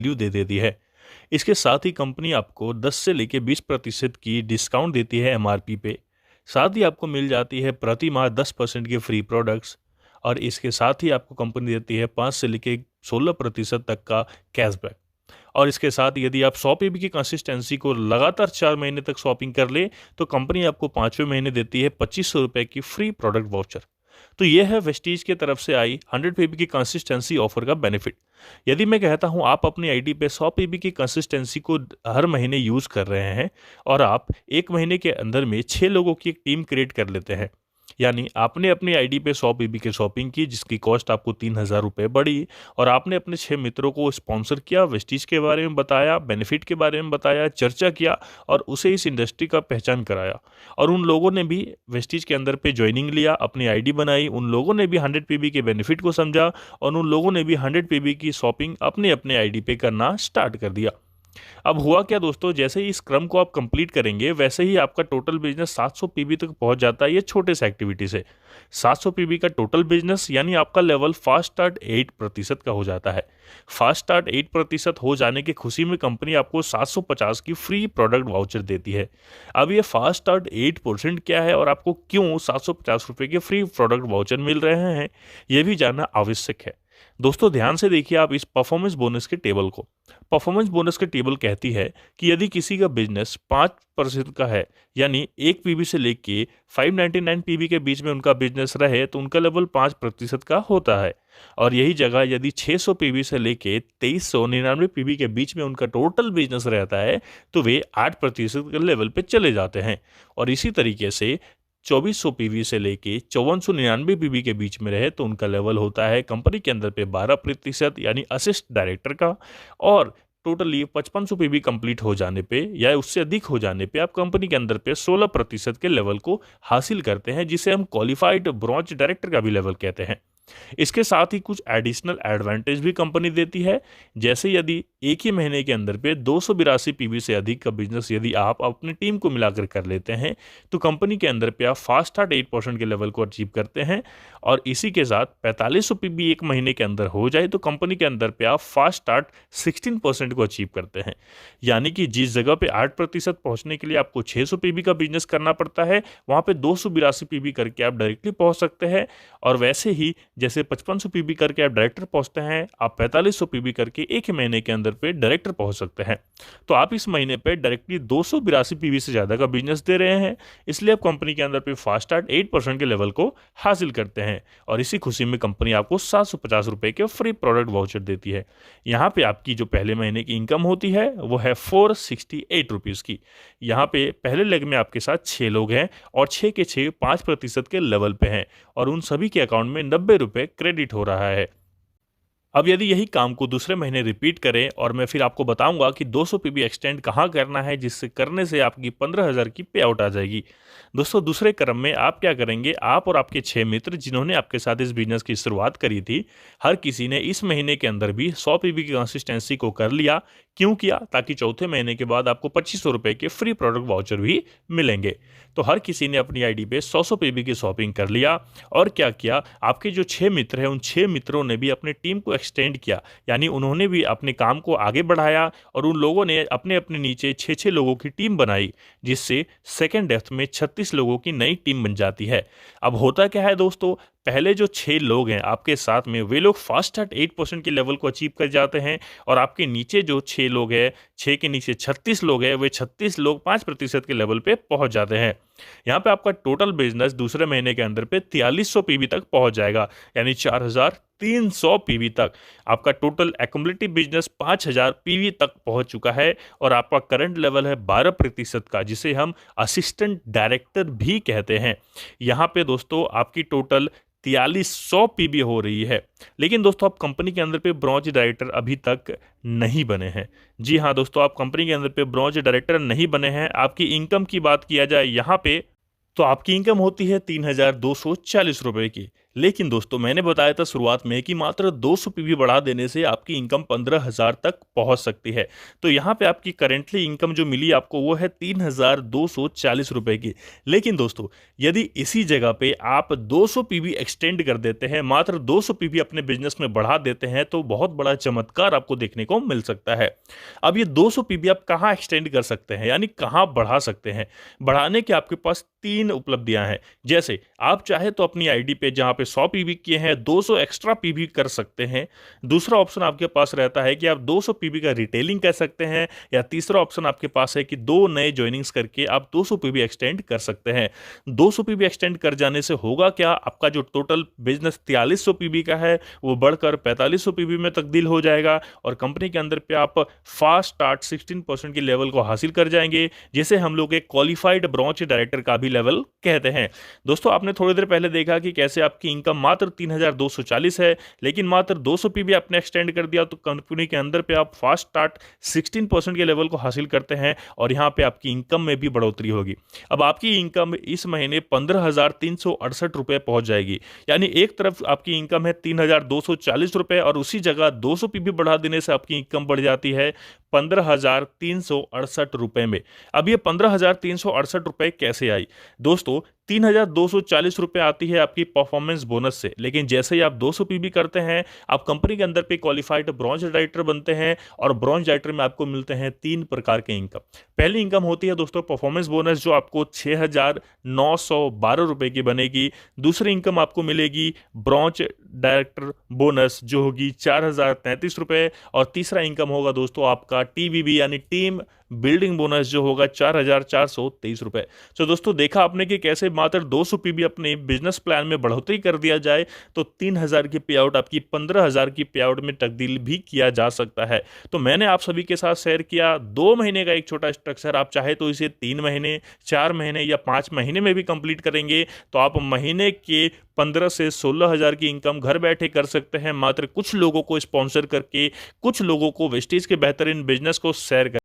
Value दे देती है। इसके साथ ही कंपनी आपको 10 से लेकर 20% की डिस्काउंट देती है एमआरपी पे। साथ ही आपको मिल जाती है प्रति माह 10% के फ्री प्रोडक्ट्स, और इसके साथ ही आपको कंपनी देती है 5 से लेकर 16% तक का कैशबैक। और इसके साथ यदि आप 100 पीबी की कंसिस्टेंसी को लगातार 4 महीने तक शॉपिंग कर ले तो कंपनी आपको 5वें महीने देती है 2500 रुपये की फ्री प्रोडक्ट वाउचर। तो यह है वेस्टीज की तरफ से आई 100 पीबी की कंसिस्टेंसी ऑफर का बेनिफिट। यदि मैं कहता हूं आप अपनी आईडी पे 100 पीबी की कंसिस्टेंसी को हर महीने यूज कर रहे हैं और आप एक महीने के अंदर में 6 लोगों की एक टीम क्रिएट कर लेते हैं, यानी आपने अपनी आईडी पे 100 पीबी की शॉपिंग की जिसकी कॉस्ट आपको 3000 रुपये पड़ी, और आपने अपने 6 मित्रों को स्पॉन्सर किया, वेस्टीज के बारे में बताया, बेनिफिट के बारे में बताया, चर्चा किया और उसे इस इंडस्ट्री का पहचान कराया, और उन लोगों ने भी वेस्टीज के अंदर पे ज्वाइनिंग लिया, अपनी आईडी बनाई, उन लोगों ने भी 100 पीबी के बेनिफिट को समझा और उन लोगों ने भी 100 पीबी की शॉपिंग अपने अपने आईडी पे करना स्टार्ट कर दिया। अब हुआ क्या दोस्तों, जैसे ही इस क्रम को आप कंप्लीट करेंगे वैसे ही आपका टोटल बिजनेस 700 पीबी तक पहुंच जाता है। ये छोटे से एक्टिविटी से 700 पीबी का टोटल बिजनेस, यानी आपका लेवल फास्ट स्टार्ट 8% का हो जाता है। फास्ट स्टार्ट 8% हो जाने की खुशी में कंपनी आपको 750 की फ्री प्रोडक्ट वाउचर देती है। अब ये फास्ट स्टार्ट 8% क्या है और आपको क्यों 750 रुपये के फ्री प्रोडक्ट वाउचर मिल रहे हैं, ये भी जानना आवश्यक है। दोस्तों ध्यान से देखिए आप इस परफॉर्मेंस बोनस के टेबल को। परफॉर्मेंस बोनस के टेबल कहती है कि यदि किसी का बिजनेस 5% का है, यानी 1 पीबी से लेके 599 पीबी के बीच में उनका बिजनेस रहे तो उनका लेवल 5% का होता है। और यही जगह यदि 600 पीबी से लेके 2399 पीबी के बीच में उनका टोटल बिजनेस रहता है तो वे 8% के लेवल पे चले जाते हैं। और इसी तरीके से 2400 पीवी से लेके 5499 पीवी के बीच में रहे तो उनका लेवल होता है कंपनी के अंदर पे 12% यानी असिस्ट डायरेक्टर का। और टोटली 5500 पीवी कंप्लीट हो जाने पे या उससे अधिक हो जाने पे आप कंपनी के अंदर पे 16% के लेवल को हासिल करते हैं, जिसे हम क्वालिफाइड ब्रॉन्ज डायरेक्टर का भी लेवल कहते हैं। इसके साथ ही कुछ एडिशनल एडवांटेज भी कंपनी देती है, जैसे यदि एक ही महीने के अंदर पे 282 पीवी से अधिक का बिजनेस यदि आप अपनी टीम को मिलाकर कर लेते हैं तो कंपनी के अंदर पे आप फास्ट स्टार्ट 8% के लेवल को अचीव करते हैं। और इसी के साथ 4500 पीवी एक महीने के अंदर हो जाए तो कंपनी के अंदर पे आप फास्ट स्टार्ट 16% को अचीव करते हैं। यानी कि जिस जगह पे 8% पहुंचने के लिए आपको 600 पीवी का बिजनेस करना पड़ता है, वहां पे 282 पीवी करके आप डायरेक्टली पहुंच सकते हैं। और वैसे ही जैसे 5500 पीबी करके आप डायरेक्टर पहुंचते हैं, आप 4500 पीबी करके एक ही महीने के अंदर पे डायरेक्टर पहुंच सकते हैं। तो आप इस महीने पे डायरेक्टली 282 पीबी से ज़्यादा का बिजनेस दे रहे हैं, इसलिए आप कंपनी के अंदर पे फास्ट स्टार्ट 8% के लेवल को हासिल करते हैं। और इसी खुशी में कंपनी आपको 750 रुपये के फ्री प्रोडक्ट वाउचर देती है। यहाँ पे आपकी जो पहले महीने की इनकम होती है वो है 468 रुपीज़ की। यहाँ पे पहले लेग में आपके साथ 6 लोग हैं और 6 के 6 5% के लेवल पे हैं और उन सभी के अकाउंट में 90 रुपये क्रेडिट हो रहा है। अब यदि यही काम को दूसरे महीने रिपीट करें और मैं फिर आपको बताऊंगा कि 200 पीबी एक्सटेंड कहाँ करना है जिससे करने से आपकी 15,000 की पे आउट आ जाएगी। दोस्तों दूसरे क्रम में आप क्या करेंगे, आप और आपके 6 मित्र जिन्होंने आपके साथ इस बिजनेस की शुरुआत करी थी, हर किसी ने इस महीने के अंदर भी 100 पीबी की कंसिस्टेंसी को कर लिया। क्यों किया? ताकि चौथे महीने के बाद आपको 2500 रुपये के फ्री प्रोडक्ट वाउचर भी मिलेंगे। तो हर किसी ने अपनी आईडी पे 100 पीबी की शॉपिंग कर लिया। और क्या किया, आपके जो 6 मित्र हैं उन 6 मित्रों ने भी अपनी टीम को एक्सटेंड किया, यानी उन्होंने भी अपने काम को आगे बढ़ाया और उन लोगों ने अपने अपने नीचे 6-6 लोगों की टीम बनाई, जिससे सेकेंड डेप्थ में 36 लोगों की नई टीम बन जाती है। अब होता क्या है दोस्तों, पहले जो 6 लोग हैं आपके साथ में वे लोग फास्ट स्टार्ट 8% के लेवल को अचीव कर जाते हैं और आपके नीचे जो 6 लोग हैं, 6 के नीचे 36 लोग हैं, वे 36 लोग 5% के लेवल पे पहुंच जाते हैं। यहाँ पे आपका टोटल बिजनेस दूसरे महीने के अंदर पे 4300 पीवी तक पहुंच जाएगा, यानी 4300 पीवी तक आपका टोटल एक्युमुलेटिव बिजनेस 5000 पीवी तक पहुंच चुका है। और आपका करंट लेवल है 12% का, जिसे हम असिस्टेंट डायरेक्टर भी कहते हैं। यहाँ पे दोस्तों आपकी टोटल 4300 पीबी हो रही है। लेकिन दोस्तों आप कंपनी के अंदर पे ब्रॉन्ज डायरेक्टर अभी तक नहीं बने हैं। जी हाँ दोस्तों, आप कंपनी के अंदर पे ब्रॉन्ज डायरेक्टर नहीं बने हैं। आपकी इनकम की बात किया जाए यहाँ पे तो आपकी इनकम होती है 3240 रुपये की। लेकिन दोस्तों मैंने बताया था शुरुआत में कि मात्र 200 पीवी बढ़ा देने से आपकी इनकम 15,000 तक पहुंच सकती है। तो यहाँ पे आपकी करेंटली इनकम जो मिली आपको वो है 3,240 रुपए की। लेकिन दोस्तों यदि इसी जगह पे आप 200 पीवी एक्सटेंड कर देते हैं, मात्र 200 पीवी अपने बिजनेस में बढ़ा देते हैं, तो बहुत बड़ा चमत्कार आपको देखने को मिल सकता है। अब ये 200 पीवी आप कहाँ एक्सटेंड कर सकते हैं, यानी कहाँ बढ़ा सकते हैं? बढ़ाने के आपके पास 3 उपलब्धियां हैं। जैसे आप चाहे तो अपनी आईडी पे जहां पे 100 पीवी किए हैं 200 एक्स्ट्रा पीवी कर सकते हैं। दूसरा ऑप्शन आपके पास रहता है कि आप 200 पीवी का रिटेलिंग कर सकते हैं, या तीसरा ऑप्शन आपके पास है कि 2 नए ज्वाइनिंग्स करके आप 200 पीवी एक्सटेंड कर सकते हैं। 200 पीवी एक्सटेंड कर जाने से होगा क्या, आपका जो टोटल बिजनेस 4300 पीवी का है वो बढ़कर 4500 पीवी में तब्दील हो जाएगा, और कंपनी के अंदर पे आप फास्ट स्टार्ट 16% के लेवल को हासिल कर जाएंगे, जिसे हम लोग एक क्वालिफाइड ब्रांच डायरेक्टर का भी लेवल कहते हैं। दोस्तों आपने थोड़ी देर पहले देखा कि कैसे आपकी इनकम मात्र 3,240 है, लेकिन मात्र 200 पीवी आपने एक्सटेंड कर दिया तो कंपनी के अंदर पे आप फास्ट स्टार्ट 16% के लेवल को हासिल करते हैं, और यहां पे आपकी इनकम में भी बढ़ोतरी होगी। अब आपकी इनकम इस महीने 15,368 रुपए पहुंच जाएगी। यानी एक तरफ आपकी इनकम है 3,240 रुपए, और उसी जगह 200 पीवी बढ़ा देने से आपकी इनकम बढ़ जाती है 15,368 रुपए में। अब ये 15,368 रुपए कैसे आई? दोस्तों 3,240 रुपए आती है आपकी परफॉर्मेंस बोनस से, लेकिन जैसे ही आप 200 पीवी करते हैं आप कंपनी के अंदर पे क्वालिफाइड ब्रॉन्ज डायरेक्टर बनते हैं, और ब्रॉन्ज डायरेक्टर में आपको मिलते हैं 3 प्रकार के इनकम। पहली इनकम होती है दोस्तों परफॉर्मेंस बोनस, जो आपको 6,912 रुपए की बनेगी। दूसरी इनकम आपको मिलेगी ब्रॉन्ज डायरेक्टर बोनस, जो होगी 4,033 रुपए, और तीसरा इनकम होगा दोस्तों आपका टीबीबी यानी टीम बिल्डिंग बोनस, जो होगा 4,423 रुपए। तो दोस्तों देखा आपने कि कैसे मात्र 200 पीवी अपने बिजनेस प्लान में बढ़ोतरी कर दिया जाए तो 3,000 की पे आउट आपकी 15,000 की पे आउट में तब्दील भी किया जा सकता है। तो मैंने आप सभी के साथ शेयर किया 2 महीने का एक छोटा स्ट्रक्चर। आप चाहे तो इसे 3 महीने, 4 महीने या 5 महीने में भी कंप्लीट करेंगे तो आप महीने के 15 से 16,000 की इनकम घर बैठे कर सकते हैं, मात्र कुछ लोगों को स्पॉन्सर करके, कुछ लोगों को वेस्टेज के बेहतरीन बिजनेस को शेयर कर